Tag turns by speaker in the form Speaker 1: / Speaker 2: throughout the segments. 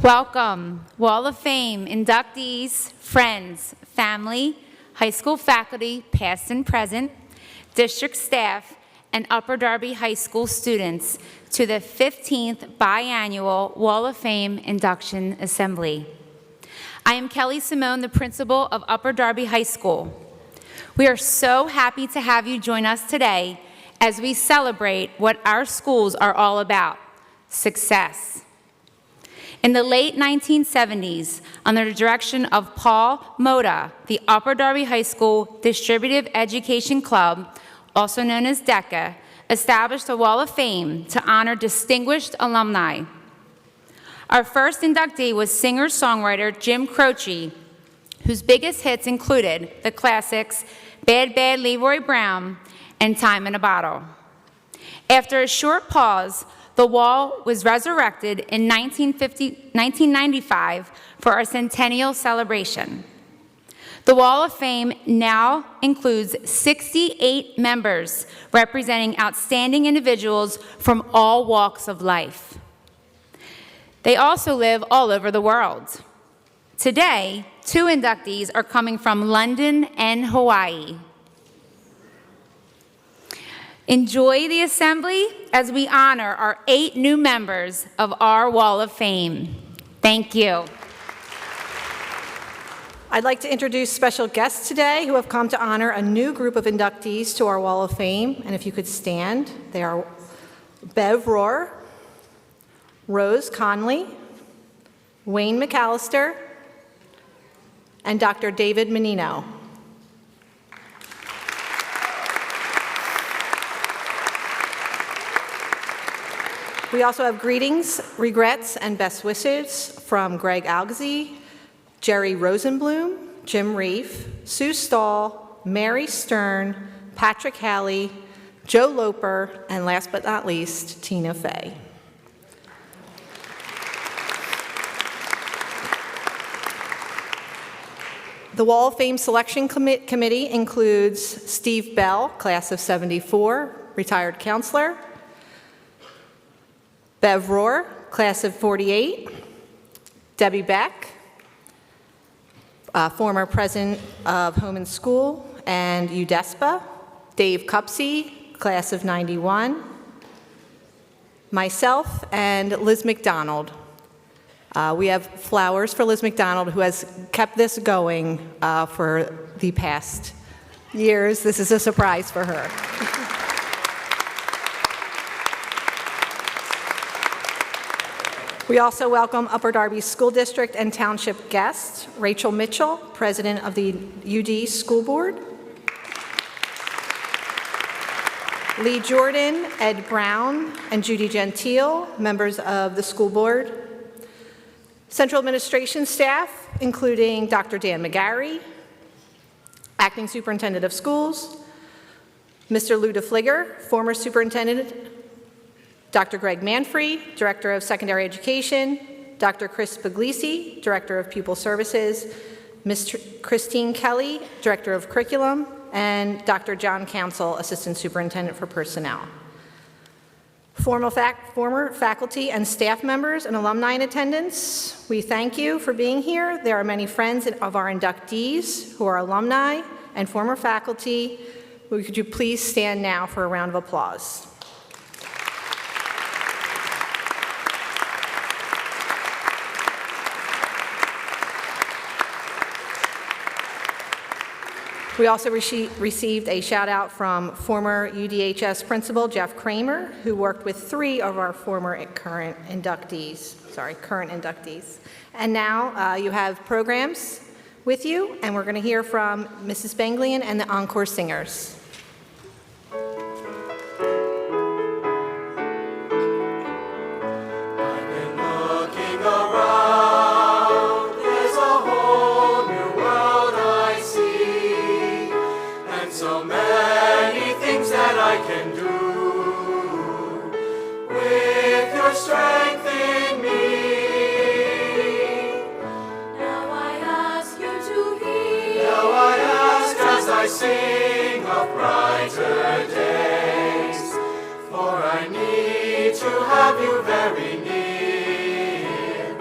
Speaker 1: Welcome, Wall of Fame inductees, friends, family, high school faculty, past and present, district staff, and Upper Darby High School students to the 15th Biannual Wall of Fame Induction Assembly. I am Kelly Simone, the principal of Upper Darby High School. We are so happy to have you join us today as we celebrate what our schools are all about, success. In the late 1970s, under the direction of Paul Moda, the Upper Darby High School Distributive Education Club, also known as DECA, established a Wall of Fame to honor distinguished alumni. Our first inductee was singer-songwriter Jim Croce, whose biggest hits included the classics Bad Bad Leroy Brown and Time in a Bottle. After a short pause, the wall was resurrected in 1995 for our centennial celebration. The Wall of Fame now includes 68 members representing outstanding individuals from all walks of life. They also live all over the world. Today, 2 inductees are coming from London and Hawaii. Enjoy the assembly as we honor our 8 new members of our Wall of Fame. Thank you.
Speaker 2: I'd like to introduce special guests today who have come to honor a new group of inductees to our Wall of Fame. And if you could stand, they are Bev Rohr, Rose Conley, Wayne McAllister, and Dr. David Menino. We also have greetings, regrets, and best wishes from Greg Algazy, Jerry Rosenblum, Jim Reef, Sue Stahl, Mary Stern, Patrick Halley, Joe Loper, and last but not least, Tina Fey. The Wall of Fame Selection Committee includes Steve Bell, class of '74, retired counselor, Bev Rohr, class of '48, Debbie Beck, former president of Home and School and UDESPA, Dave Cupsey, class of '91, myself, and Liz McDonald. We have flowers for Liz McDonald, who has kept this going for the past years. This is a surprise for her. We also welcome Upper Darby School District and Township guests, Rachel Mitchell, President of the UD School Board, Lee Jordan, Ed Brown, and Judy Gentile, members of the school board, Central Administration staff, including Dr. Dan McGarry, Acting Superintendent of Schools, Mr. Lou DeFligger, former Superintendent, Dr. Greg Manfrey, Director of Secondary Education, Dr. Chris Puglisi, Director of Pupil Services, Ms. Christine Kelly, Director of Curriculum, and Dr. John Council, Assistant Superintendent for Personnel. Former faculty and staff members and alumni in attendance, we thank you for being here. There are many friends of our inductees who are alumni and former faculty. Would you please stand now for a round of applause? We also received a shout out from former UDHS principal Jeff Kramer, who worked with 3 of our former and current inductees. And now you have programs with you, and we're going to hear from Mrs. Benglian and the Encore Singers.
Speaker 3: Strength in me. Now I ask you to hear. Now I ask as I sing of brighter days. For I need to have you very near.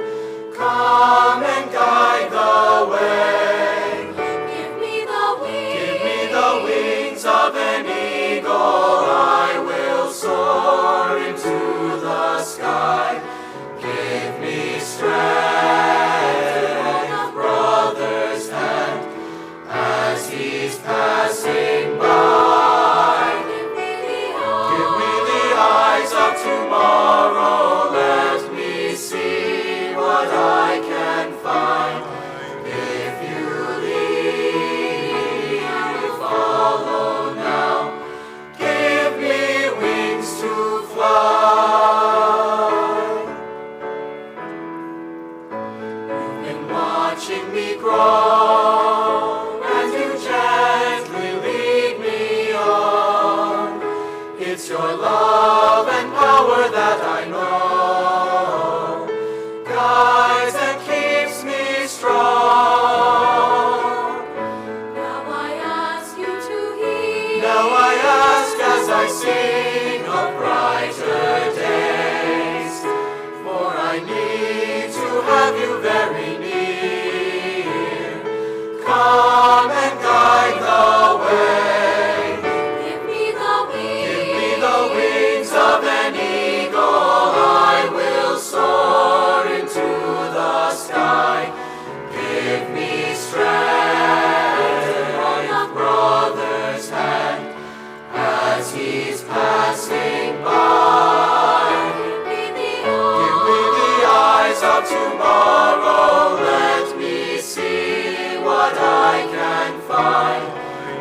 Speaker 3: of tomorrow, let me see what I can find.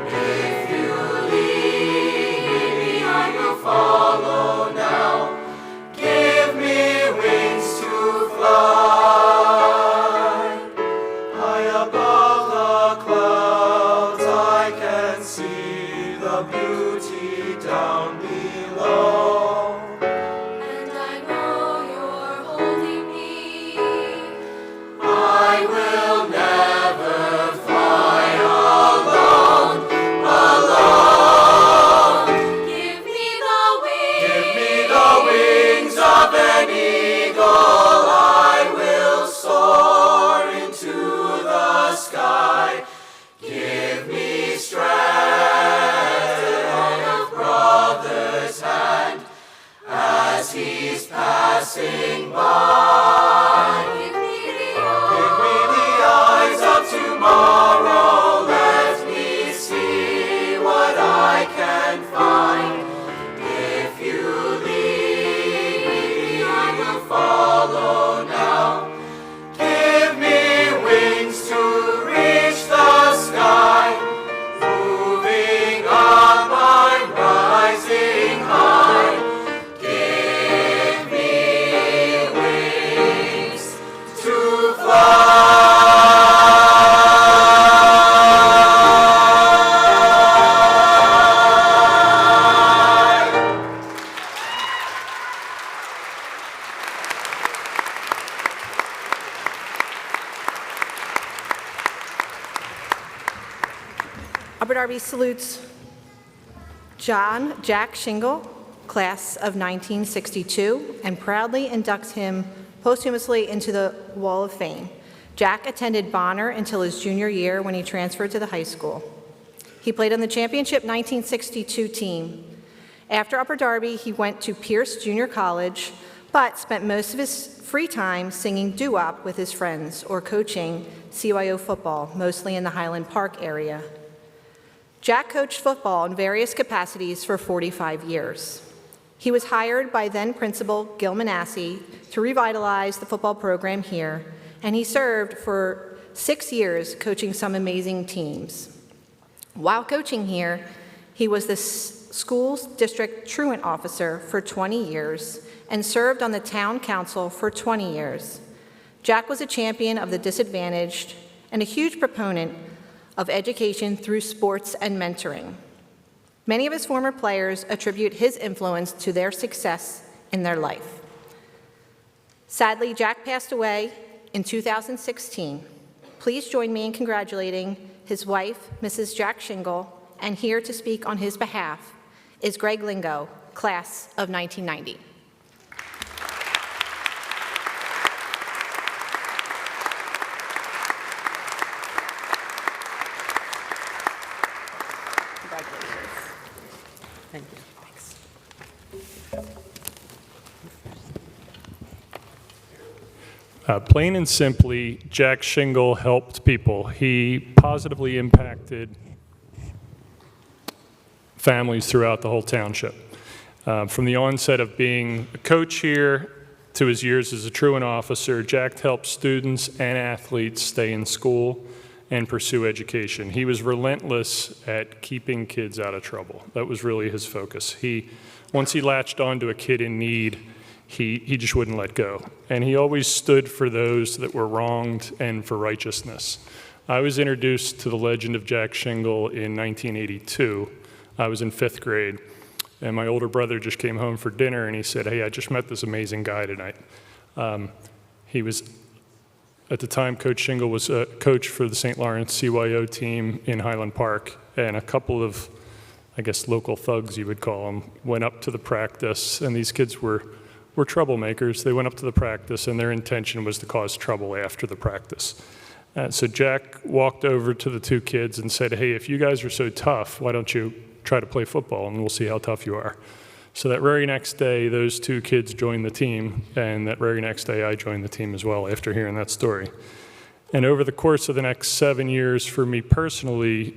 Speaker 3: If you lead me, I will follow now. Give me wings to fly. High above the clouds, I can see the beauty down below.
Speaker 4: And I know you're holding me.
Speaker 3: I will never fly alone, alone.
Speaker 4: Give me the wings.
Speaker 3: Give me the wings of an eagle. I will soar into the sky. Give me strength to hold a brother's hand as he's passing by.
Speaker 4: Give me
Speaker 3: Give me the eyes of tomorrow. Let me see what I can find. If you lead me, I will follow now. Give me wings to reach the sky. Moving up, I'm rising high. Give me wings to fly.
Speaker 2: Upper Darby salutes Jack Shingle, class of 1962, and proudly inducts him posthumously into the Wall of Fame. Jack attended Bonner until his junior year when he transferred to the high school. He played on the championship 1962 team. After Upper Darby, he went to Pierce Junior College, but spent most of his free time singing doo-wop with his friends or coaching CYO football, mostly in the Highland Park area. Jack coached football in various capacities for 45 years. He was hired by then-Principal Gil Manassi to revitalize the football program here, and he served for 6 years coaching some amazing teams. While coaching here, he was the school's district truant officer for 20 years and served on the town council for 20 years. Jack was a champion of the disadvantaged and a huge proponent of education through sports and mentoring. Many of his former players attribute his influence to their success in their life. Sadly, Jack passed away in 2016. Please join me in congratulating his wife, Mrs. Jack Shingle, and here to speak on his behalf is Greg Lingo, class of 1990.
Speaker 5: Thank you.
Speaker 6: Plain and simply, Jack Shingle helped people. He positively impacted families throughout the whole township. From the onset of being a coach here to his years as a truant officer, Jack helped students and athletes stay in school and pursue education. He was relentless at keeping kids out of trouble. That was really his focus. Once he latched onto a kid in need, he just wouldn't let go. And he always stood for those that were wronged and for righteousness. I was introduced to the legend of Jack Shingle in 1982. I was in 5th grade, and my older brother just came home for dinner, and he said, "Hey, I just met this amazing guy tonight." He was, at the time, Coach Shingle was a coach for the St. Lawrence CYO team in Highland Park, and a couple of, I guess, local thugs, you would call them, went up to the practice, and these kids were troublemakers. They went up to the practice, and their intention was to cause trouble after the practice. So Jack walked over to the two kids and said, "Hey, if you guys are so tough, why don't you try to play football, and we'll see how tough you are." So that very next day, those two kids joined the team, and that very next day, I joined the team as well after hearing that story. And over the course of the next 7 years, for me personally,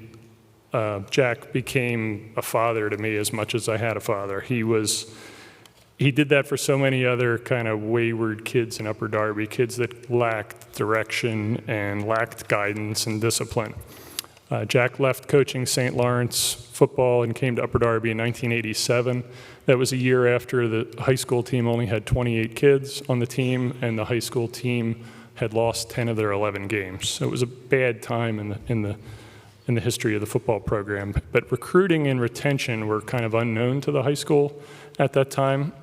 Speaker 6: Jack became a father to me as much as I had a father. He was he did that for so many other kind of wayward kids in Upper Darby, kids that lacked direction and lacked guidance and discipline. Jack left coaching St. Lawrence football and came to Upper Darby in 1987. That was a year after the high school team only had 28 kids on the team, and the high school team had lost 10 of their 11 games. So it was a bad time in the history of the football program. But recruiting and retention were kind of unknown to the high school at that time.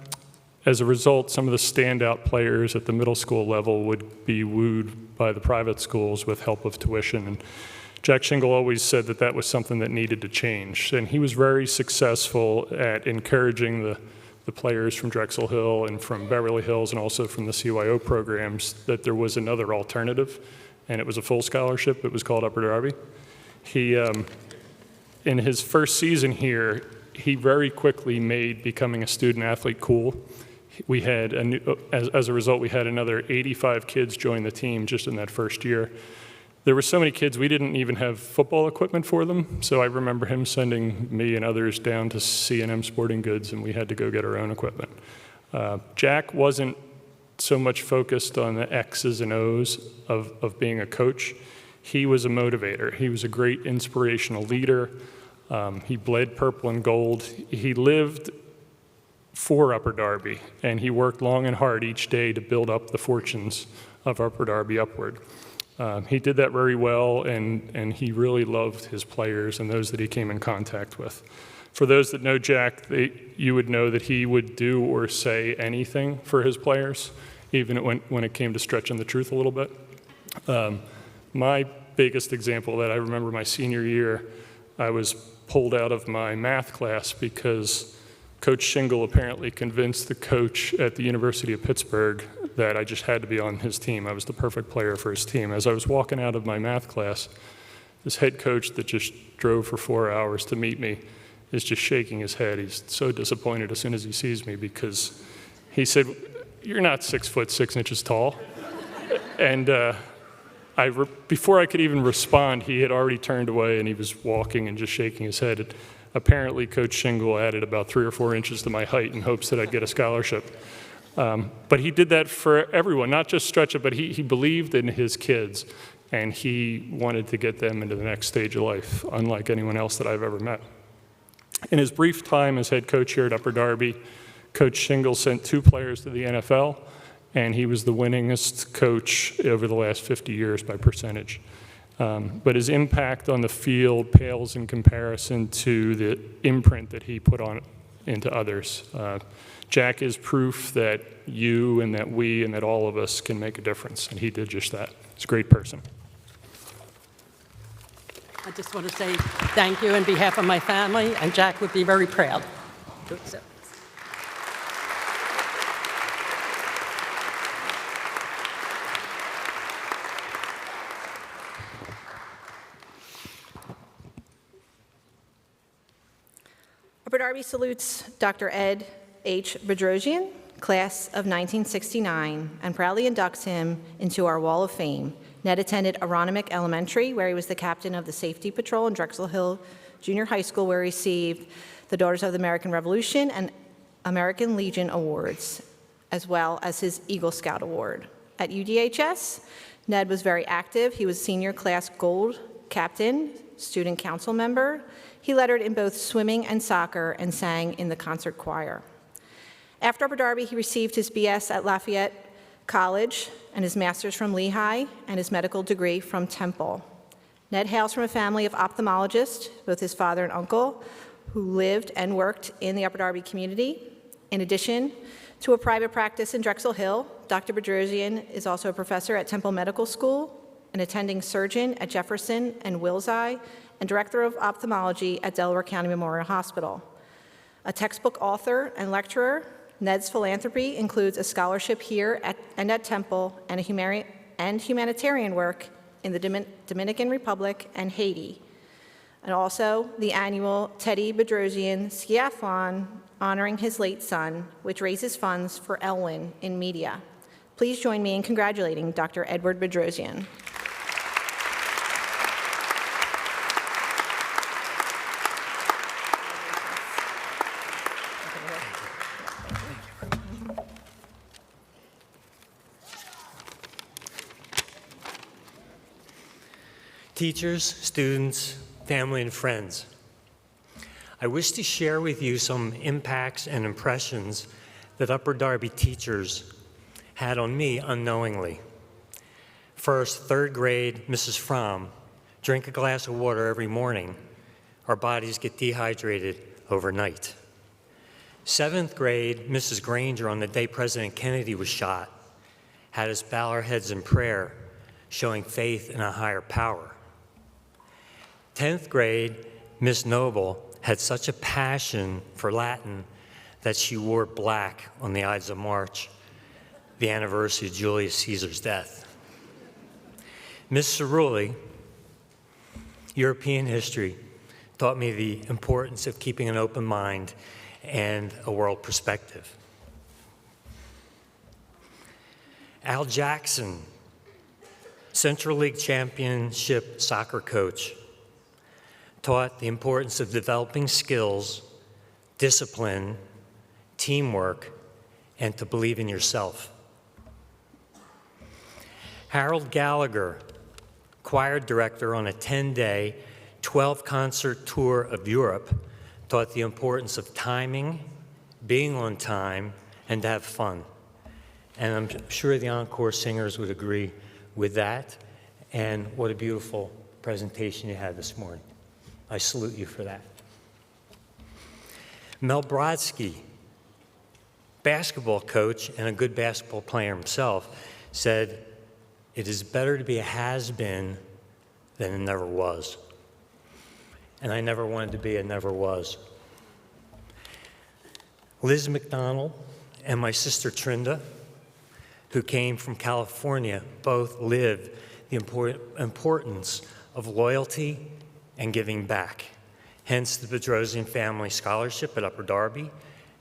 Speaker 6: As a result, some of the standout players at the middle school level would be wooed by the private schools with help of tuition. And Jack Shingle always said that that was something that needed to change. And he was very successful at encouraging the players from Drexel Hill and from Beverly Hills and also from the CYO programs that there was another alternative, and it was a full scholarship. It was called Upper Darby. He, in his first season here, he very quickly made becoming a student athlete cool. We had, as a result, we had another 85 kids join the team just in that first year. There were so many kids, we didn't even have football equipment for them, so I remember him sending me and others down to C&M Sporting Goods, and we had to go get our own equipment. Jack wasn't so much focused on the X's and O's of being a coach. He was a motivator. He was a great inspirational leader. He bled purple and gold. He lived for Upper Darby, and he worked long and hard each day to build up the fortunes of Upper Darby upward. He did that very well, and he really loved his players and those that he came in contact with. For those that know Jack, you would know that he would do or say anything for his players, even when it came to stretching the truth a little bit. My biggest example that I remember my senior year, I was pulled out of my math class because Coach Shingle apparently convinced the coach at the University of Pittsburgh that I just had to be on his team. I was the perfect player for his team. As I was walking out of my math class, this head coach that just drove for 4 hours to meet me is just shaking his head. He's so disappointed as soon as he sees me because he said, "You're not 6 foot 6 inches tall." And before I could even respond, he had already turned away and he was walking and just shaking his head. Apparently, Coach Shingle added about 3 or 4 inches to my height in hopes that I'd get a scholarship. But he did that for everyone, not just Stretch It, but he believed in his kids, and he wanted to get them into the next stage of life, unlike anyone else that I've ever met. In his brief time as head coach here at Upper Darby, Coach Shingle sent 2 players to the NFL, and he was the winningest coach over the last 50 years by percentage. But his impact on the field pales in comparison to the imprint that he put on into others. Jack is proof that you and that we and that all of us can make a difference, and he did just that. He's a great person.
Speaker 5: I just want to say thank you on behalf of my family, and Jack would be very proud to accept this.
Speaker 2: Upper Darby salutes Dr. Ed H. Bedrosian, class of 1969, and proudly inducts him into our Wall of Fame. Ned attended Aronimink Elementary, where he was the captain of the Safety Patrol, and Drexel Hill Junior High School, where he received the Daughters of the American Revolution and American Legion Awards, as well as his Eagle Scout Award. At UDHS, Ned was very active. He was senior class gold captain, student council member. He lettered in both swimming and soccer and sang in the concert choir. After Upper Darby, he received his BS at Lafayette College and his master's from Lehigh and his medical degree from Temple. Ned hails from a family of ophthalmologists, both his father and uncle, who lived and worked in the Upper Darby community. In addition to a private practice in Drexel Hill, Dr. Bedrosian is also a professor at Temple Medical School, an attending surgeon at Jefferson and Wills-Eye, and director of ophthalmology at Delaware County Memorial Hospital. A textbook author and lecturer, Ned's philanthropy includes a scholarship here at Temple and humanitarian work in the Dominican Republic and Haiti, and also the annual Teddy Bedrosian Skiathlon honoring his late son, which raises funds for Elwyn in media. Please join me in congratulating Dr. Edward Bedrosian.
Speaker 7: Teachers, students, family, and friends, I wish to share with you some impacts and impressions that Upper Darby teachers had on me unknowingly. First, third grade, Mrs. Fromm, drink a glass of water every morning. Our bodies get dehydrated overnight. Seventh grade, Mrs. Granger, on the day President Kennedy was shot, had us bow our heads in prayer, showing faith in a higher power. 10th grade, Miss Noble had such a passion for Latin that she wore black on the Ides of March, the anniversary of Julius Caesar's death. Miss Cerulli, European history, taught me the importance of keeping an open mind and a world perspective. Al Jackson, Central League Championship soccer coach, taught the importance of developing skills, discipline, teamwork, and to believe in yourself. Harold Gallagher, choir director on a 10-day, 12-concert tour of Europe, taught the importance of timing, being on time, and to have fun. And I'm sure the encore singers would agree with that. And what a beautiful presentation you had this morning. I salute you for that. Mel Brodsky, basketball coach and a good basketball player himself, said, "It is better to be a has-been than a never was." And I never wanted to be a never was. Liz McDonald and my sister Trinda, who came from California, both lived the importance of loyalty and giving back. Hence the Bedrosian Family Scholarship at Upper Darby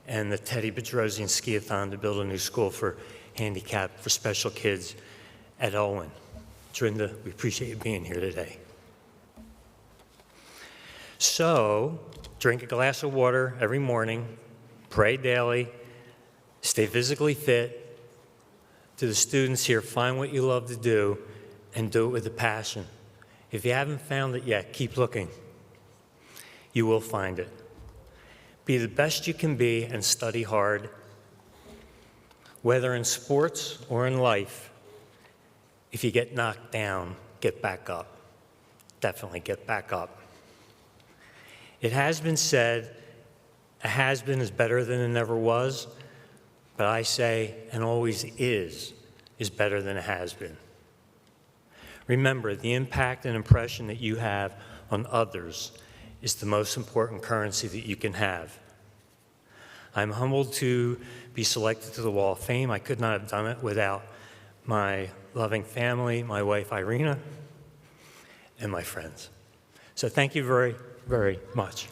Speaker 7: and the Teddy Bedrosian Ski-a-thon to build a new school for handicapped, for special kids at Owen. Trinda, we appreciate you being here today. So, drink a glass of water every morning, pray daily, stay physically fit. To the students here, find what you love to do and do it with a passion. If you haven't found it yet, keep looking. You will find it. Be the best you can be and study hard. Whether in sports or in life, if you get knocked down, get back up. Definitely get back up. It has been said, a has-been is better than a never was, but I say, and always is better than a has-been. Remember, the impact and impression that you have on others is the most important currency that you can have. I'm humbled to be selected to the Wall of Fame. I could not have done it without my loving family, my wife Irina, and my friends. So thank you very, very much.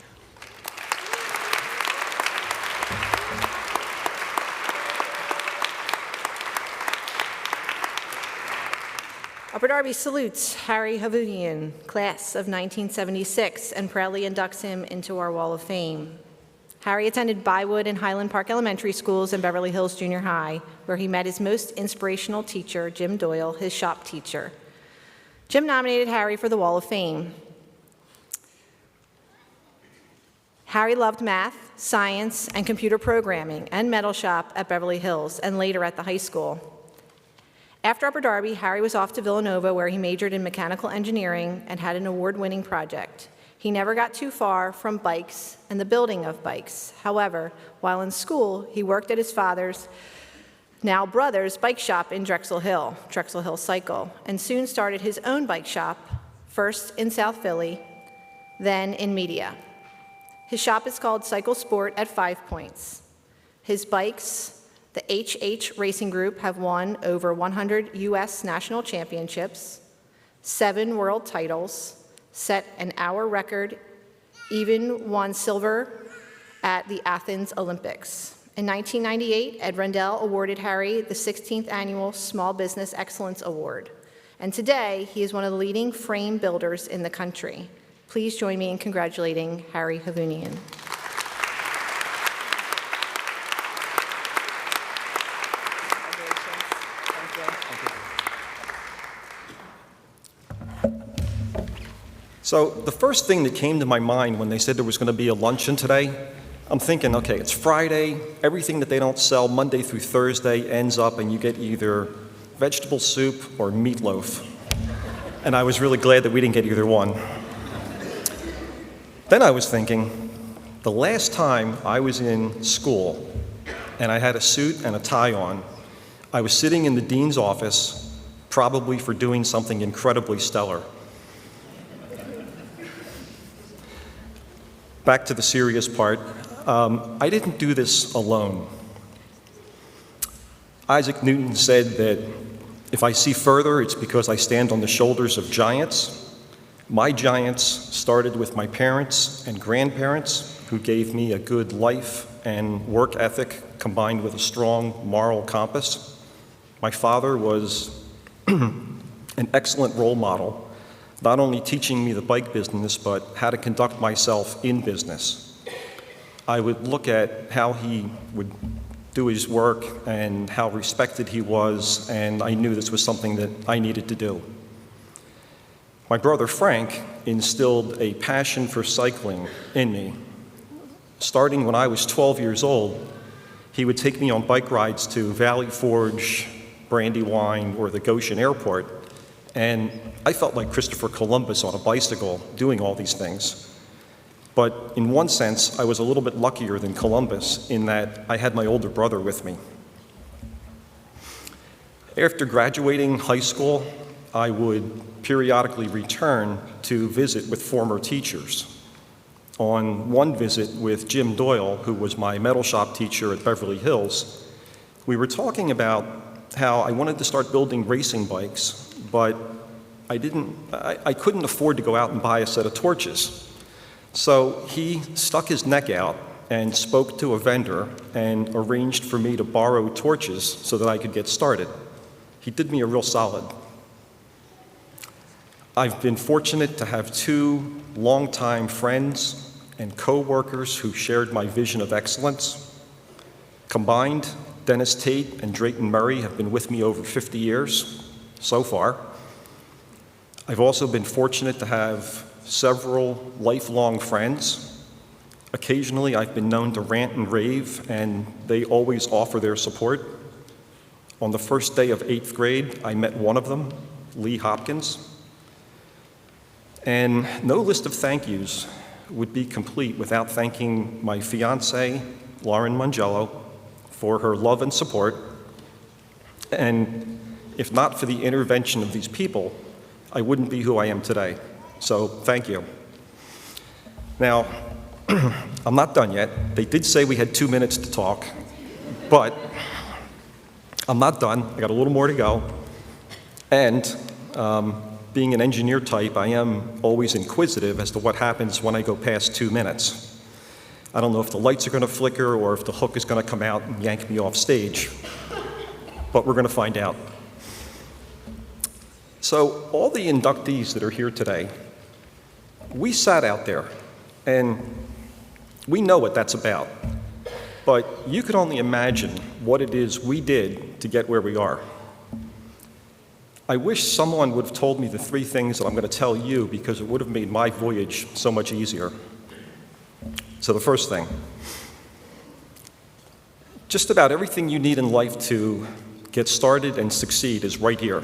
Speaker 2: Upper Darby salutes Harry HAVNOONIAN, class of 1976, and proudly inducts him into our Wall of Fame. Harry attended Bywood and Highland Park Elementary Schools and Beverly Hills Junior High, where he met his most inspirational teacher, Jim Doyle, his shop teacher. Jim nominated Harry for the Wall of Fame. Harry loved math, science, and computer programming, and metal shop at Beverly Hills, and later at the high school. After Upper Darby, Harry was off to Villanova, where he majored in mechanical engineering and had an award-winning project. He never got too far from bikes and the building of bikes. However, while in school, he worked at his father's, now brother's, bike shop in Drexel Hill Cycle, and soon started his own bike shop, first in South Philly, then in Media. His shop is called Cycle Sport at 5 Points. His bikes, the HH Racing Group, have won over 100 U.S. national championships, 7 world titles, set an hour record, even won silver at the Athens Olympics. In 1998, Ed Rendell awarded Harry the 16th Annual Small Business Excellence Award. And today, he is one of the leading frame builders in the country. Please join me in congratulating Harry HAVNOONIAN.
Speaker 8: So the first thing that came to my mind when they said there was going to be a luncheon today, I'm thinking, okay, it's Friday, everything that they don't sell Monday through Thursday ends up and you get either vegetable soup or meatloaf. And I was really glad that we didn't get either one. Then I was thinking, the last time I was in school and I had a suit and a tie on, I was sitting in the dean's office, probably for doing something incredibly stellar. Back to the serious part. I didn't do this alone. Isaac Newton said that if I see further, it's because I stand on the shoulders of giants. My giants started with my parents and grandparents, who gave me a good life and work ethic combined with a strong moral compass. My father was an excellent role model, not only teaching me the bike business, but how to conduct myself in business. I would look at how he would do his work and how respected he was, and I knew this was something that I needed to do. My brother Frank instilled a passion for cycling in me. Starting when I was 12 years old, he would take me on bike rides to Valley Forge, Brandywine, or the Goshen Airport, and I felt like Christopher Columbus on a bicycle doing all these things. But in one sense, I was a little bit luckier than Columbus in that I had my older brother with me. After graduating high school, I would periodically return to visit with former teachers. On one visit with Jim Doyle, who was my metal shop teacher at Beverly Hills, we were talking about how I wanted to start building racing bikes, but I couldn't afford to go out and buy a set of torches. So he stuck his neck out and spoke to a vendor and arranged for me to borrow torches so that I could get started. He did me a real solid. I've been fortunate to have two longtime friends and co-workers who shared my vision of excellence. Combined, Dennis Tate and Drayton Murray have been with me over 50 years so far. I've also been fortunate to have several lifelong friends. Occasionally, I've been known to rant and rave, and they always offer their support. On the first day of 8th grade, I met one of them, Lee Hopkins. And no list of thank yous would be complete without thanking my fiancée, Lauren Mangello, for her love and support. And if not for the intervention of these people, I wouldn't be who I am today. So thank you. Now, I'm not done yet. They did say we had 2 minutes to talk, but I'm not done. I got a little more to go. And being an engineer type, I am always inquisitive as to what happens when I go past 2 minutes. I don't know if the lights are going to flicker or if the hook is going to come out and yank me off stage, but we're going to find out. So all the inductees that are here today, we sat out there, and we know what that's about. But you can only imagine what it is we did to get where we are. I wish someone would have told me the 3 things that I'm going to tell you, because it would have made my voyage so much easier. So the first thing, just about everything you need in life to get started and succeed is right here.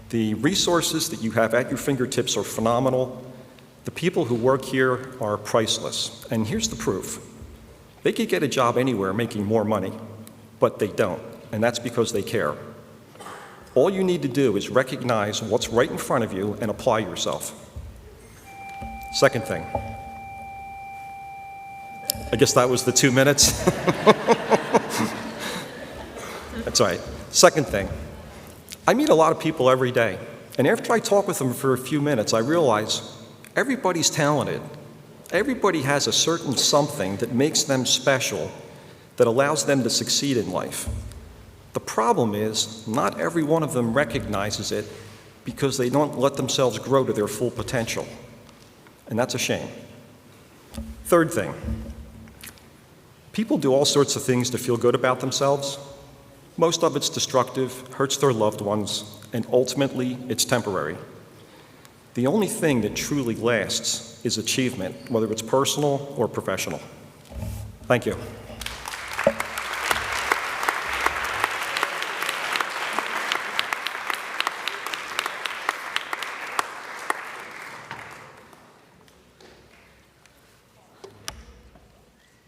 Speaker 8: The resources that you have at your fingertips are phenomenal. The people who work here are priceless. And here's the proof. They could get a job anywhere making more money, but they don't, and that's because they care. All you need to do is recognize what's right in front of you and apply yourself. Second thing. I guess that was the 2 minutes. That's all right. Second thing. I meet a lot of people every day, and after I talk with them for a few minutes, I realize everybody's talented. Everybody has a certain something that makes them special, that allows them to succeed in life. The problem is, not every one of them recognizes it because they don't let themselves grow to their full potential. And that's a shame. Third thing, people do all sorts of things to feel good about themselves. Most of it's destructive, hurts their loved ones, and ultimately, it's temporary. The only thing that truly lasts is achievement, whether it's personal or professional. Thank you.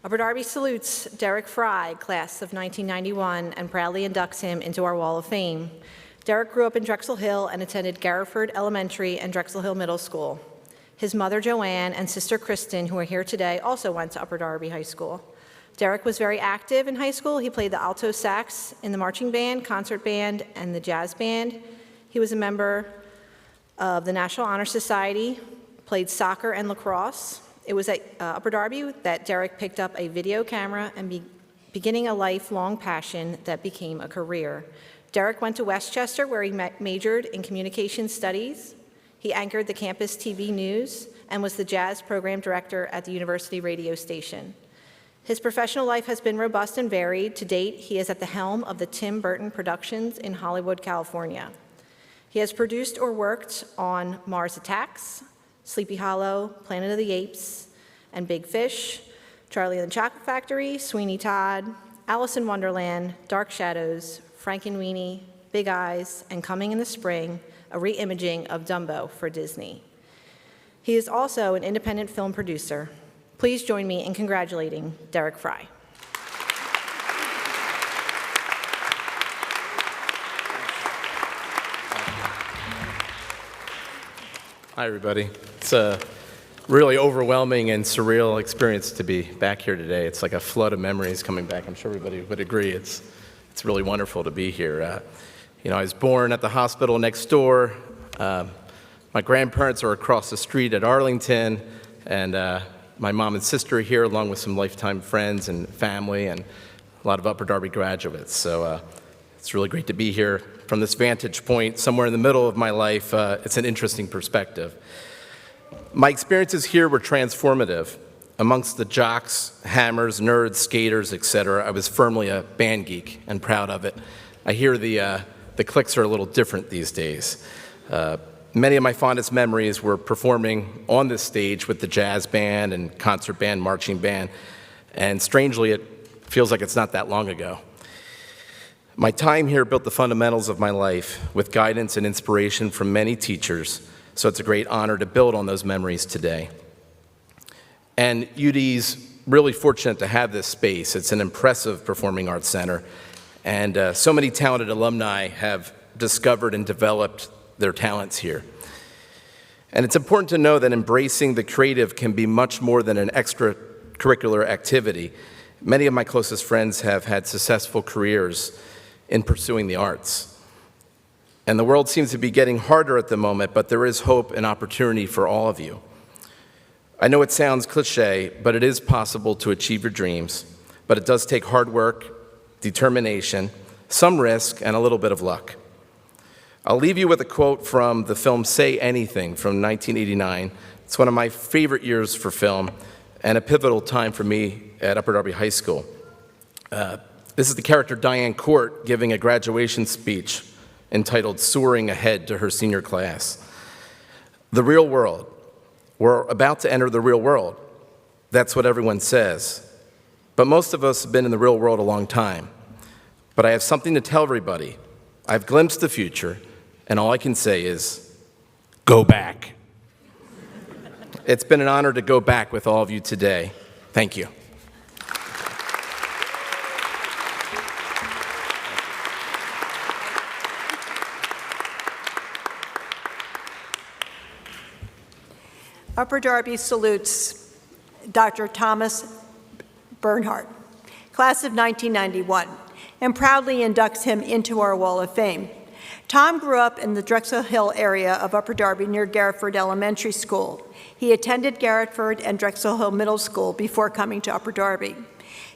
Speaker 2: Upper Darby salutes Derek Frey, class of 1991, and proudly inducts him into our Wall of Fame. Derek grew up in Drexel Hill and attended Garriford Elementary and Drexel Hill Middle School. His mother, Joanne, and sister, Kristen, who are here today, also went to Upper Darby High School. Derek was very active in high school. He played the alto sax in the marching band, concert band, and the jazz band. He was a member of the National Honor Society, played soccer and lacrosse. It was at Upper Darby that Derek picked up a video camera and beginning a lifelong passion that became a career. Derek went to Westchester, where he majored in communication studies. He anchored the campus TV news and was the jazz program director at the university radio station. His professional life has been robust and varied. To date, he is at the helm of the Tim Burton Productions in Hollywood, California. He has produced or worked on Mars Attacks, Sleepy Hollow, Planet of the Apes, and Big Fish, Charlie and the Chocolate Factory, Sweeney Todd, Alice in Wonderland, Dark Shadows, Frankenweenie, Big Eyes, and coming in the spring, a re-imaging of Dumbo for Disney. He is also an independent film producer. Please join me in congratulating Derek Frey.
Speaker 9: Hi, everybody. It's a really overwhelming and surreal experience to be back here today. It's like a flood of memories coming back. I'm sure everybody would agree. It's really wonderful to be here. I was born at the hospital next door. My grandparents are across the street at Arlington, and my mom and sister are here, along with some lifetime friends and family, and a lot of Upper Darby graduates. So it's really great to be here. From this vantage point, somewhere in the middle of my life, it's an interesting perspective. My experiences here were transformative. Amongst the jocks, hammers, nerds, skaters, etc., I was firmly a band geek and proud of it. I hear the cliques are a little different these days. Many of my fondest memories were performing on this stage with the jazz band and concert band, marching band, and strangely, it feels like it's not that long ago. My time here built the fundamentals of my life with guidance and inspiration from many teachers, so it's a great honor to build on those memories today. And UD's really fortunate to have this space. It's an impressive performing arts center, and so many talented alumni have discovered and developed their talents here. And it's important to know that embracing the creative can be much more than an extracurricular activity. Many of my closest friends have had successful careers in pursuing the arts. And the world seems to be getting harder at the moment, but there is hope and opportunity for all of you. I know it sounds cliche, but it is possible to achieve your dreams, but it does take hard work, determination, some risk, and a little bit of luck. I'll leave you with a quote from the film Say Anything from 1989. It's one of my favorite years for film and a pivotal time for me at Upper Darby High School. This is the character Diane Court giving a graduation speech entitled Soaring Ahead to her senior class. The real world. We're about to enter the real world. That's what everyone says. But most of us have been in the real world a long time. But I have something to tell everybody. I've glimpsed the future, and all I can say is, go back. It's been an honor to go back with all of you today. Thank you.
Speaker 10: Upper Darby salutes Dr. Thomas Bernhardt, class of 1991, and proudly inducts him into our Wall of Fame. Tom grew up in the Drexel Hill area of Upper Darby near Garriford Elementary School. He attended Garriford and Drexel Hill Middle School before coming to Upper Darby.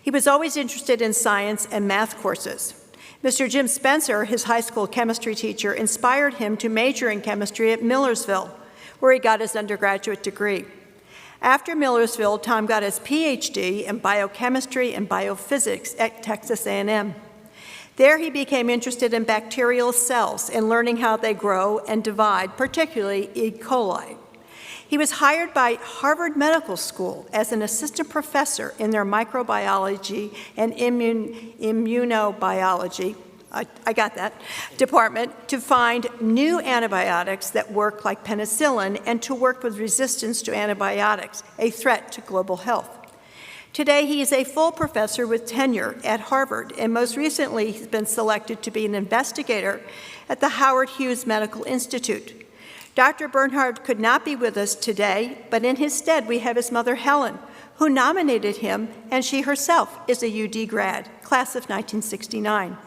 Speaker 10: He was always interested in science and math courses. Mr. Jim Spencer, his high school chemistry teacher, inspired him to major in chemistry at Millersville, where he got his undergraduate degree. After Millersville, Tom got his PhD in biochemistry and biophysics at Texas A&M. There he became interested in bacterial cells and learning how they grow and divide, particularly E. coli. He was hired by Harvard Medical School as an assistant professor in their microbiology and immunobiology, I got that, department to find new antibiotics that work like penicillin and to work with resistance to antibiotics, a threat to global health. Today, he is a full professor with tenure at Harvard, and most recently, he's been selected to be an investigator at the Howard Hughes Medical Institute. Dr. Bernhardt could not be with us today, but in his stead, we have his mother, Helen, who nominated him, and she herself is a UD grad, class of 1969.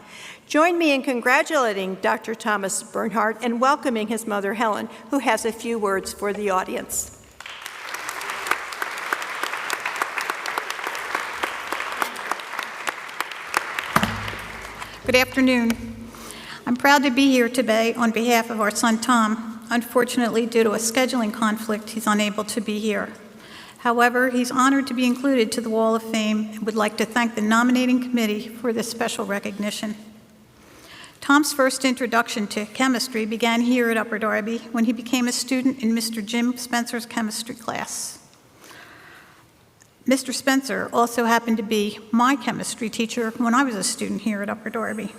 Speaker 10: Join me in congratulating Dr. Thomas Bernhardt and welcoming his mother, Helen, who has a few words for the audience.
Speaker 11: Good afternoon. I'm proud to be here today on behalf of our son, Tom. Unfortunately, due to a scheduling conflict, he's unable to be here. However, he's honored to be included to the Wall of Fame and would like to thank the nominating committee for this special recognition. Tom's first introduction to chemistry began here at Upper Darby when he became a student in Mr. Jim Spencer's chemistry class. Mr. Spencer also happened to be my chemistry teacher when I was a student here at Upper Darby.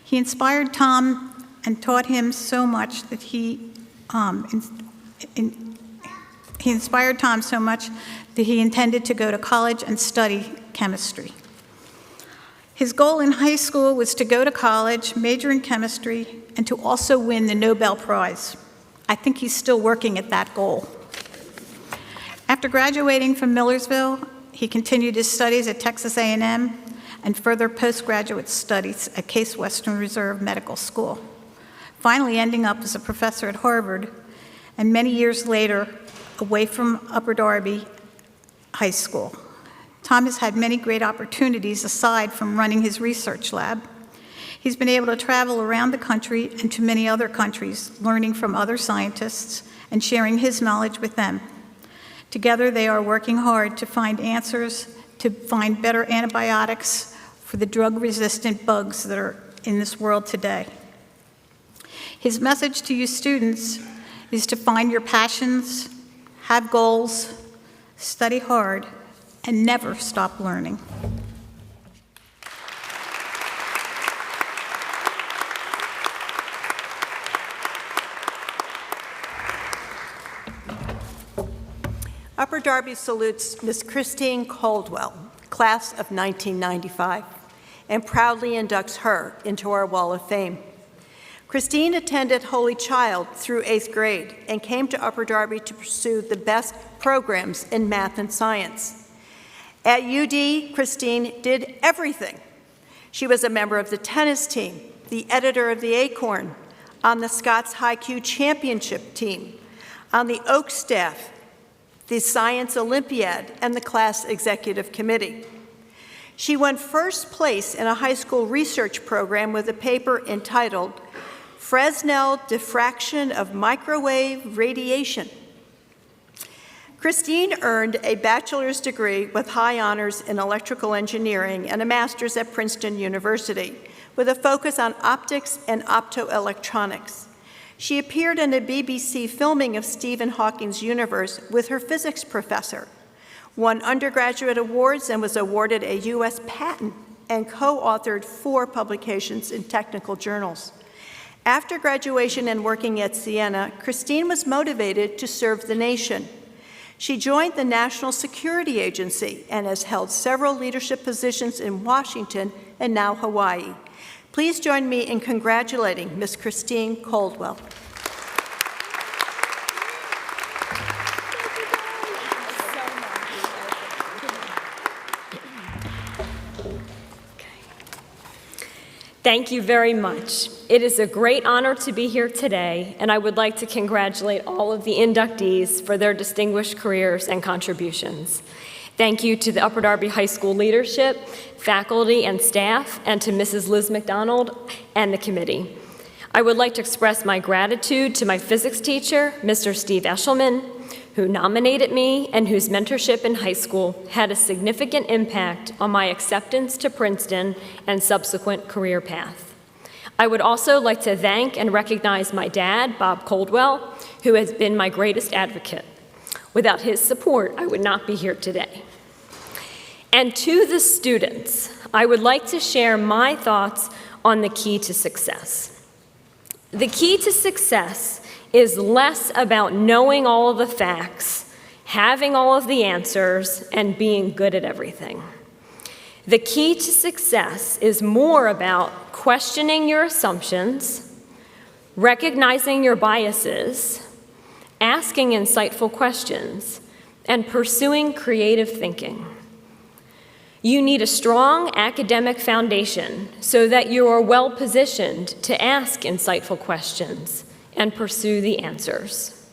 Speaker 11: He inspired Tom and taught him so much that he inspired Tom so much that he intended to go to college and study chemistry. His goal in high school was to go to college, major in chemistry, and to also win the Nobel Prize. I think he's still working at that goal. After graduating from Millersville, he continued his studies at Texas A&M and further postgraduate studies at Case Western Reserve Medical School, finally ending up as a professor at Harvard, and many years later, away from Upper Darby High School. Tom has had many great opportunities aside from running his research lab. He's been able to travel around the country and to many other countries, learning from other scientists and sharing his knowledge with them. Together, they are working hard to find answers, to find better antibiotics for the drug-resistant bugs that are in this world today. His message to you students is to find your passions, have goals, study hard, and never stop learning.
Speaker 10: Upper Darby salutes Miss Christine Coldwell, class of 1995, and proudly inducts her into our Wall of Fame. Christine attended Holy Child through 8th grade and came to Upper Darby to pursue the best programs in math and science. At UD, Christine did everything. She was a member of the tennis team, the editor of the Acorn, on the Scots High Q Championship team, on the Oak staff, the Science Olympiad, and the class executive committee. She won first place in a high school research program with a paper entitled Fresnel Diffraction of Microwave Radiation. Christine earned a bachelor's degree with high honors in electrical engineering and a master's at Princeton University with a focus on optics and optoelectronics. She appeared in a BBC filming of Stephen Hawking's universe with her physics professor, won undergraduate awards and was awarded a U.S. patent, and co-authored 4 publications in technical journals. After graduation and working at Siena, Christine was motivated to serve the nation. She joined the National Security Agency and has held several leadership positions in Washington and now Hawaii. Please join me in congratulating Ms. Christine Coldwell.
Speaker 12: Thank you very much. It is a great honor to be here today, and I would like to congratulate all of the inductees for their distinguished careers and contributions. Thank you to the Upper Darby High School leadership, faculty, and staff, and to Mrs. Liz McDonald and the committee. I would like to express my gratitude to my physics teacher, Mr. Steve Eshelman, who nominated me and whose mentorship in high school had a significant impact on my acceptance to Princeton and subsequent career path. I would also like to thank and recognize my dad, Bob Coldwell, who has been my greatest advocate. Without his support, I would not be here today. And to the students, I would like to share my thoughts on the key to success. The key to success is less about knowing all of the facts, having all of the answers, and being good at everything. The key to success is more about questioning your assumptions, recognizing your biases, asking insightful questions, and pursuing creative thinking. You need a strong academic foundation so that you are well positioned to ask insightful questions and pursue the answers.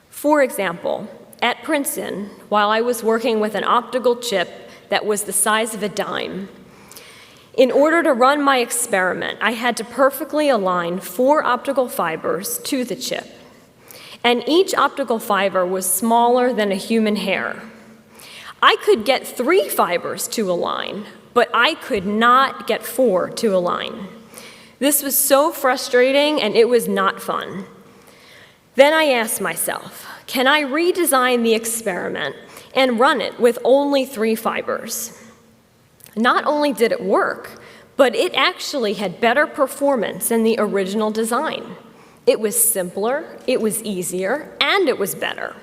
Speaker 12: For example, at Princeton, while I was working with an optical chip that was the size of a dime, in order to run my experiment, I had to perfectly align 4 optical fibers to the chip, and each optical fiber was smaller than a human hair. I could get 3 fibers to align, but I could not get 4 to align. This was so frustrating, and it was not fun. Then I asked myself, can I redesign the experiment and run it with only 3 fibers? Not only did it work, but it actually had better performance than the original design. It was simpler, it was easier, and it was better.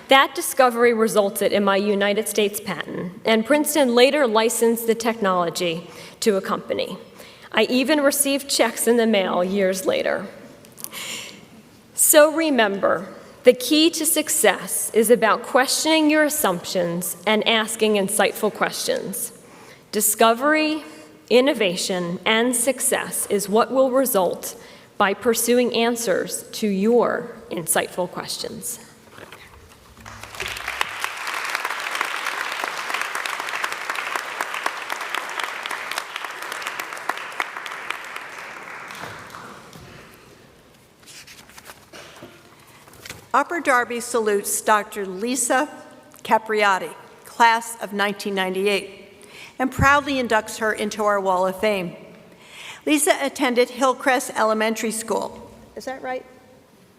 Speaker 12: That discovery resulted in my United States patent, and Princeton later licensed the technology to a company. I even received checks in the mail years later. So remember, the key to success is about questioning your assumptions and asking insightful questions. Discovery, innovation, and success is what will result by pursuing answers to your insightful questions.
Speaker 10: Upper Darby salutes Dr. Lisa Capriotti, class of 1998, and proudly inducts her into our Wall of Fame. Lisa attended Hillcrest Elementary School. Is that right?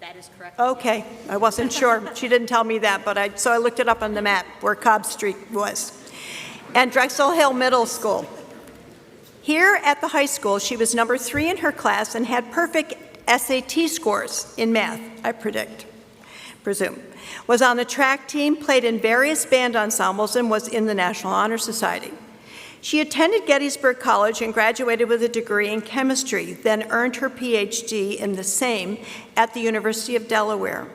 Speaker 13: That is correct.
Speaker 10: Okay, I wasn't sure. She didn't tell me that, so I looked it up on the map where Cobb Street was. And Drexel Hill Middle School. Here at the high school, she was number 3 in her class and had perfect SAT scores in math, I presume. Was on the track team, played in various band ensembles, and was in the National Honor Society. She attended Gettysburg College and graduated with a degree in chemistry, then earned her PhD in the same at the University of Delaware.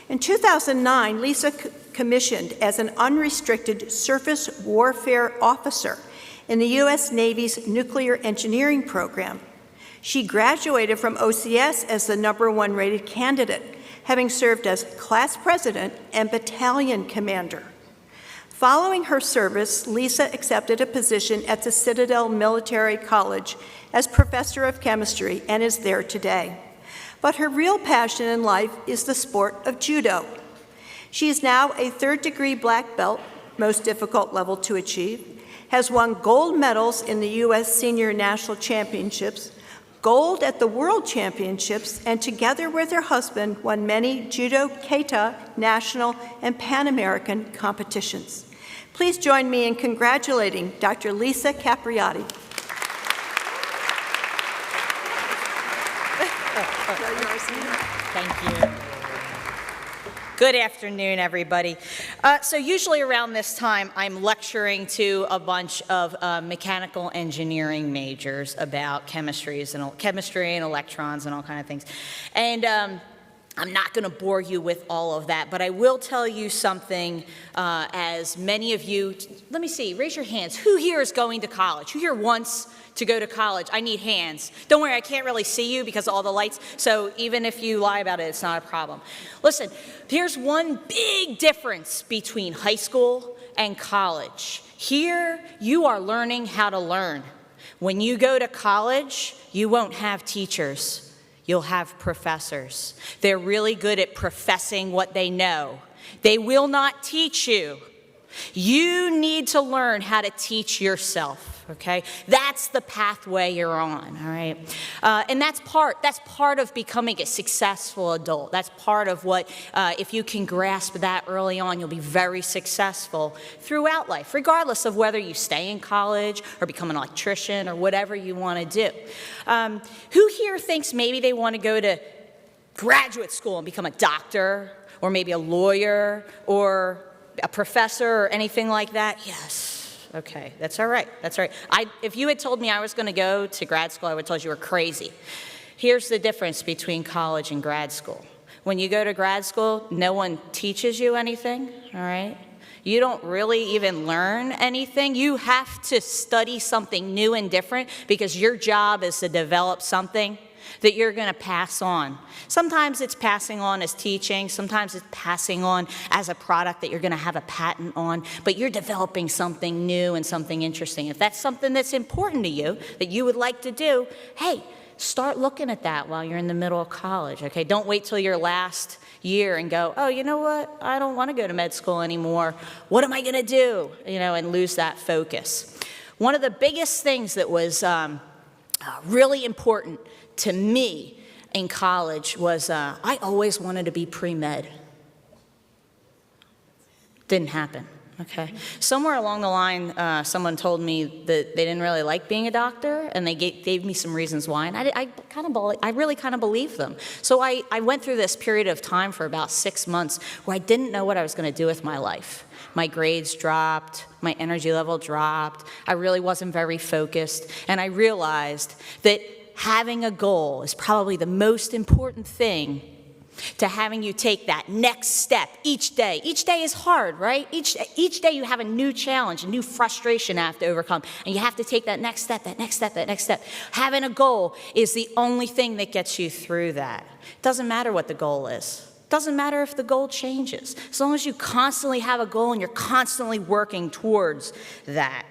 Speaker 10: In 2009, Lisa commissioned as an unrestricted surface warfare officer in the U.S. Navy's nuclear engineering program. She graduated from OCS as the #1 rated candidate, having served as class president and battalion commander. Following her service, Lisa accepted a position at the Citadel Military College as professor of chemistry and is there today. But her real passion in life is the sport of judo. She is now a 3rd-degree black belt, most difficult level to achieve, has won gold medals in the U.S. Senior National Championships, gold at the World Championships, and together with her husband won many Judo Kata national and Pan American competitions. Please join me in congratulating Dr. Lisa Capriotti.
Speaker 13: Thank you. Good afternoon, everybody. So usually around this time, I'm lecturing to a bunch of mechanical engineering majors about chemistry and electrons and all kind of things. And I'm not going to bore you with all of that, but I will tell you something, as many of you, let me see, raise your hands. Who here is going to college? Who here wants to go to college? I need hands. Don't worry, I can't really see you because of all the lights, so even if you lie about it, it's not a problem. Listen, here's one big difference between high school and college. Here, you are learning how to learn. When you go to college, you won't have teachers. You'll have professors. They're really good at professing what they know. They will not teach you. You need to learn how to teach yourself, okay? That's the pathway you're on, all right? And that's part of becoming a successful adult. That's part of what, if you can grasp that early on, you'll be very successful throughout life, regardless of whether you stay in college or become an electrician or whatever you want to do. Who here thinks maybe they want to go to graduate school and become a doctor or maybe a lawyer or a professor or anything like that? Yes. Okay, that's all right. That's all right. If you had told me I was going to go to grad school, I would have told you were crazy. Here's the difference between college and grad school. When you go to grad school, no one teaches you anything, all right? You don't really even learn anything. You have to study something new and different because your job is to develop something that you're going to pass on. Sometimes it's passing on as teaching. Sometimes it's passing on as a product that you're going to have a patent on. But you're developing something new and something interesting. If that's something that's important to you, that you would like to do, hey, start looking at that while you're in the middle of college, okay? Don't wait till your last year and go, oh, you know what? I don't want to go to med school anymore. What am I going to do? You know, and lose that focus. One of the biggest things that was really important to me in college was I always wanted to be pre-med. Didn't happen, okay? Somewhere along the line, someone told me that they didn't really like being a doctor, and they gave me some reasons why, and I really kind of believed them. So I went through this period of time for about 6 months where I didn't know what I was going to do with my life. My grades dropped, my energy level dropped, I really wasn't very focused, and I realized that having a goal is probably the most important thing to having you take that next step each day. Each day is hard, right? Each day you have a new challenge, a new frustration you have to overcome, and you have to take that next step, that next step, that next step. Having a goal is the only thing that gets you through that. It doesn't matter what the goal is. It doesn't matter if the goal changes. As long as you constantly have a goal and you're constantly working towards that.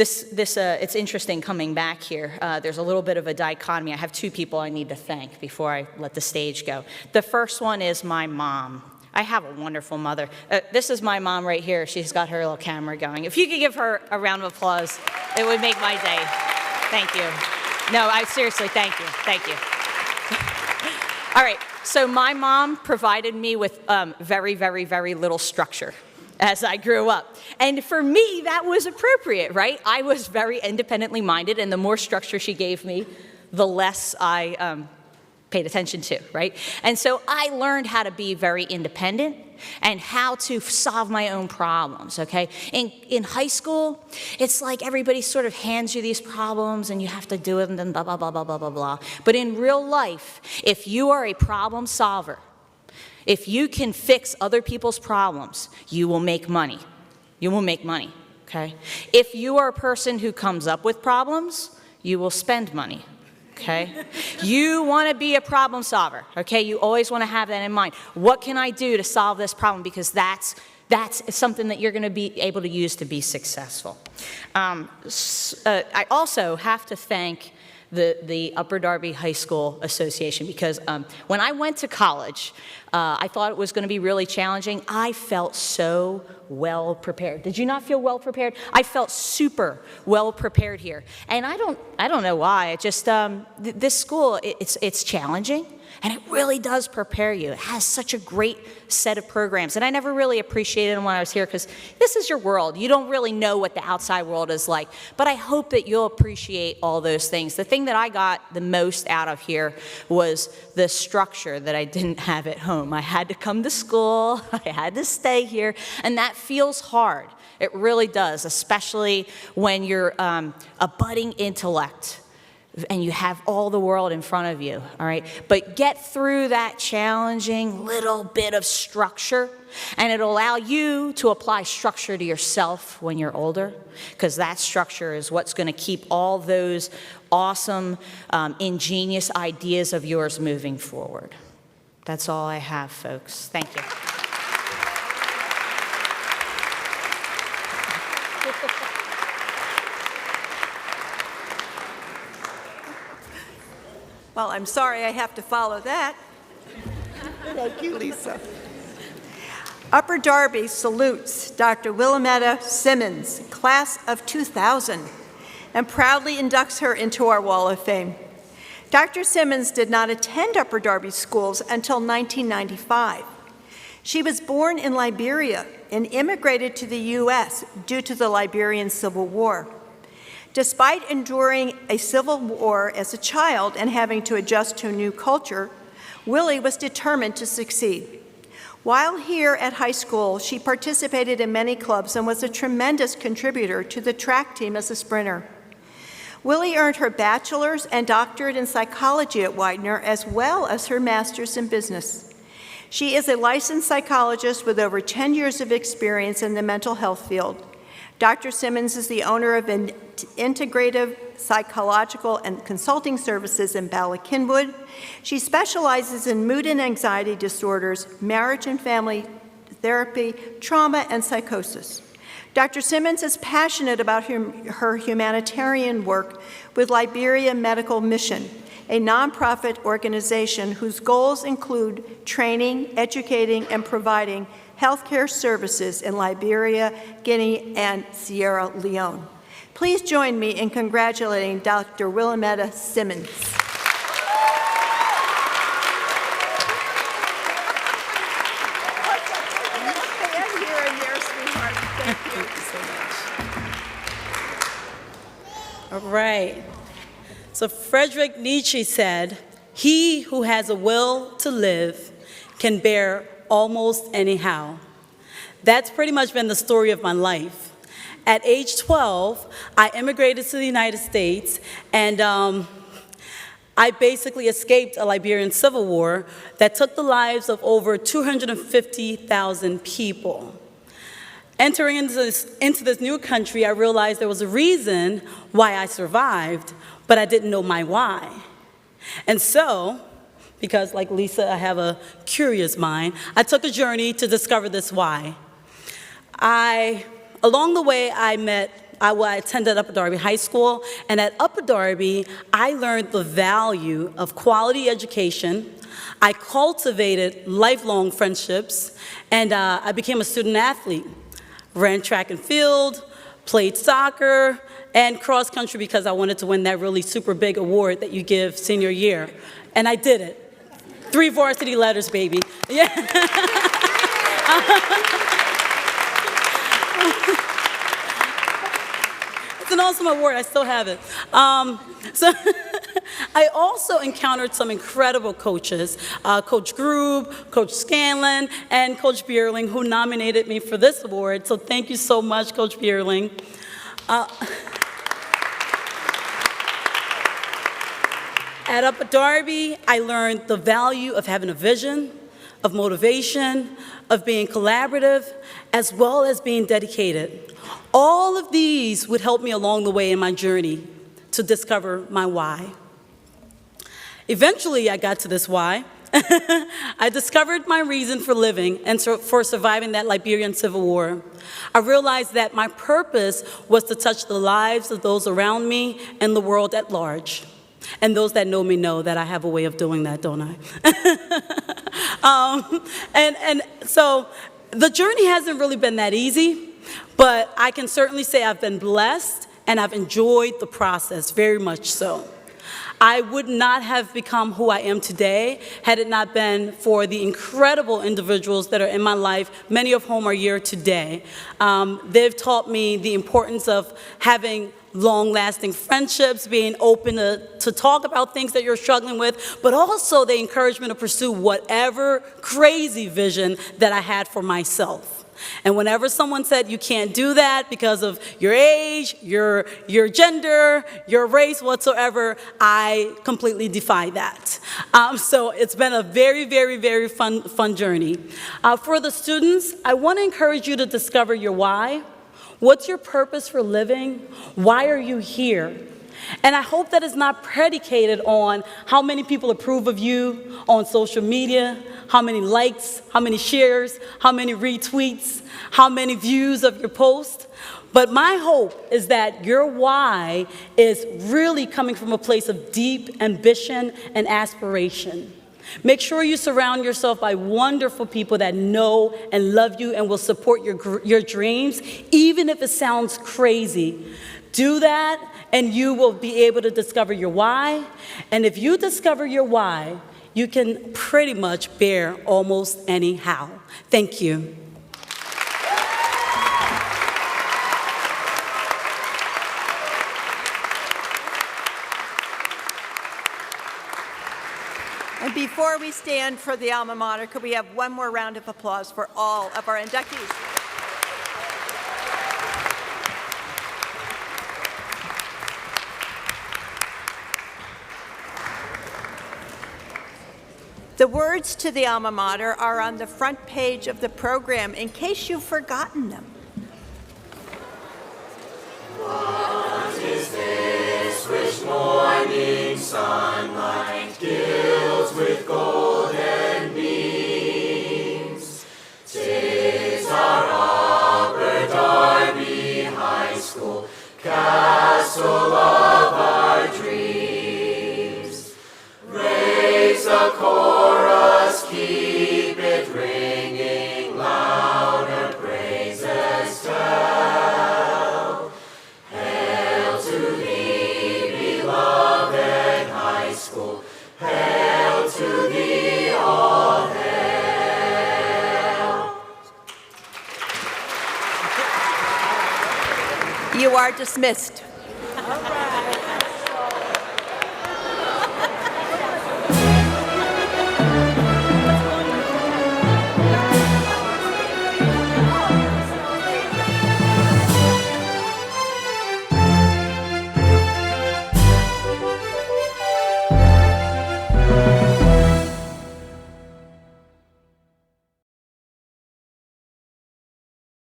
Speaker 13: It's interesting coming back here. There's a little bit of a dichotomy. I have two people I need to thank before I let the stage go. The first one is my mom. I have a wonderful mother. This is my mom right here. She's got her little camera going. If you could give her a round of applause, it would make my day. Thank you. No, seriously, thank you. Thank you. All right, so my mom provided me with very, very, very little structure as I grew up. And for me, that was appropriate, right? I was very independently minded, and the more structure she gave me, the less I paid attention to, right? And so I learned how to be very independent and how to solve my own problems, okay? In high school, it's like everybody sort of hands you these problems and you have to do it and then blah, blah, blah, blah, blah, blah, blah. But in real life, if you are a problem solver, if you can fix other people's problems, you will make money. You will make money, okay? If you are a person who comes up with problems, you will spend money, okay? You want to be a problem solver, okay? You always want to have that in mind. What can I do to solve this problem? Because that's something that you're going to be able to use to be successful. I also have to thank the Upper Darby High School Association because when I went to college, I thought it was going to be really challenging. I felt so well prepared. Did you not feel well prepared? I felt super well prepared here. And I don't know why. It just, this school, it's challenging. And it really does prepare you. It has such a great set of programs. And I never really appreciated them when I was here because this is your world. You don't really know what the outside world is like. But I hope that you'll appreciate all those things. The thing that I got the most out of here was the structure that I didn't have at home. I had to come to school. I had to stay here. And that feels hard. It really does, especially when you're a budding intellect and you have all the world in front of you, all right? But get through that challenging little bit of structure, and it'll allow you to apply structure to yourself when you're older, because that structure is what's going to keep all those awesome, ingenious ideas of yours moving forward. That's all I have, folks. Thank you.
Speaker 10: Well, I'm sorry I have to follow that. Thank you, Lisa. Upper Darby salutes Dr. Williametta Simmons, class of 2000, and proudly inducts her into our Wall of Fame. Dr. Simmons did not attend Upper Darby schools until 1995. She was born in Liberia and immigrated to the U.S. due to the Liberian Civil War. Despite enduring a civil war as a child and having to adjust to a new culture, Willie was determined to succeed. While here at high school, she participated in many clubs and was a tremendous contributor to the track team as a sprinter. Willie earned her bachelor's and doctorate in psychology at Widener, as well as her master's in business. She is a licensed psychologist with over 10 years of experience in the mental health field. Dr. Simmons is the owner of Integrative Psychological and Consulting Services in Bala-Cynwyd. She specializes in mood and anxiety disorders, marriage and family therapy, trauma, and psychosis. Dr. Simmons is passionate about her humanitarian work with Liberia Medical Mission, a nonprofit organization whose goals include training, educating, and providing healthcare services in Liberia, Guinea, and Sierra Leone. Please join me in congratulating Dr. Williametta Simmons.
Speaker 14: All right. So Friedrich Nietzsche said, "He who has a will to live can bear almost anyhow." That's pretty much been the story of my life. At age 12, I immigrated to the United States, and I basically escaped a Liberian civil war that took the lives of over 250,000 people. Entering into this new country, I realized there was a reason why I survived, but I didn't know my why. And so, because like Lisa, I have a curious mind, I took a journey to discover this why. Along the way, I attended Upper Darby High School, and at Upper Darby, I learned the value of quality education. I cultivated lifelong friendships, and I became a student athlete. Ran track and field, played soccer, and cross country because I wanted to win that really super big award that you give senior year. And I did it. 3 varsity letters, baby. Yeah. It's an awesome award, I still have it. So I also encountered some incredible coaches, Coach Grube, Coach Scanlon, and Coach Bierling, who nominated me for this award. So thank you so much, Coach Bierling. At Upper Darby, I learned the value of having a vision, of motivation, of being collaborative, as well as being dedicated. All of these would help me along the way in my journey to discover my why. Eventually, I got to this why. I discovered my reason for living and for surviving that Liberian Civil War. I realized that my purpose was to touch the lives of those around me and the world at large. And those that know me know that I have a way of doing that, don't I? So the journey hasn't really been that easy, but I can certainly say I've been blessed and I've enjoyed the process very much so. I would not have become who I am today had it not been for the incredible individuals that are in my life, many of whom are here today. They've taught me the importance of having long-lasting friendships, being open to talk about things that you're struggling with, but also they encouraged me to pursue whatever crazy vision that I had for myself. And whenever someone said you can't do that because of your age, your gender, your race, whatsoever, I completely defy that. So it's been a very, very, very fun journey. For the students, I want to encourage you to discover your why. What's your purpose for living? Why are you here? And I hope that it's not predicated on how many people approve of you on social media, how many likes, how many shares, how many retweets, how many views of your post. But my hope is that your why is really coming from a place of deep ambition and aspiration. Make sure you surround yourself by wonderful people that know and love you and will support your dreams, even if it sounds crazy. Do that, and you will be able to discover your why. And if you discover your why, you can pretty much bear almost any how. Thank you.
Speaker 10: And before we stand for the alma mater, could we have one more round of applause for all of our inductees? The words to the alma mater are on the front page of the program in case you've forgotten them.
Speaker 3: What is this which morning sunlight gilds with golden beams? 'Tis our Upper Darby High School, castle of our dreams. Raise a chorus, keep it ringing, louder praises tell. Hail to thee, beloved high school, hail to thee, all hail.
Speaker 10: You are dismissed.
Speaker 14: All right.